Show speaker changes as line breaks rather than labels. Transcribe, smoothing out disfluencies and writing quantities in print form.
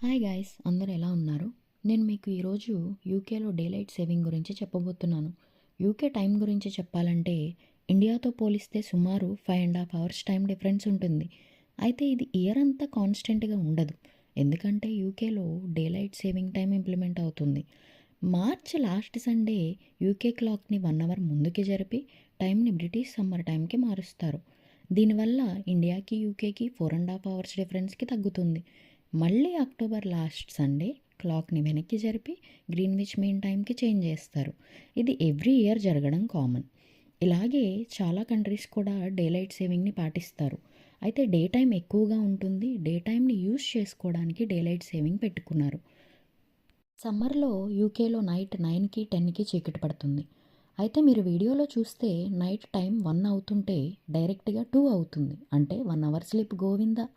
Hi guys, అందరూ ఎలా ఉన్నారు? నేను మీకు ఈరోజు యూకేలో డేలైట్ సేవింగ్ గురించి చెప్పబోతున్నాను. యూకే టైం గురించి చెప్పాలంటే ఇండియాతో పోలిస్తే సుమారు 5.5 అవర్స్ టైం డిఫరెన్స్ ఉంటుంది. అయితే ఇది ఇయర్ అంతా కాన్స్టెంట్గా ఉండదు. ఎందుకంటే యూకేలో డేలైట్ సేవింగ్ టైం ఇంప్లిమెంట్ అవుతుంది. మార్చ్ లాస్ట్ సండే యూకే క్లాక్ని 1 అవర్ ముందుకి జరిపి టైంని బ్రిటిష్ సమ్మర్ టైంకి మారుస్తారు. దీనివల్ల ఇండియాకి యూకేకి 4.5 అవర్స్ డిఫరెన్స్కి తగ్గుతుంది. మళ్ళీ అక్టోబర్ లాస్ట్ సండే క్లాక్ని వెనక్కి జరిపి గ్రీన్విచ్ మీన్ టైంకి చేంజ్ చేస్తారు. ఇది ఎవ్రీ ఇయర్ జరగడం కామన్. ఇలాగే చాలా కంట్రీస్ కూడా డేలైట్ సేవింగ్ని పాటిస్తారు. అయితే డే టైం ఎక్కువగా ఉంటుంది. డే టైంని యూస్ చేసుకోవడానికి డేలైట్ సేవింగ్ పెట్టుకున్నారు. సమ్మర్లో యూకేలో నైట్ 9కి 10కి చీకటి పడుతుంది. అయితే మీరు వీడియోలో చూస్తే నైట్ టైం 1 అవుతుంటే డైరెక్ట్గా 2 అవుతుంది. అంటే 1 అవర్ స్లీప్ గోవిందా.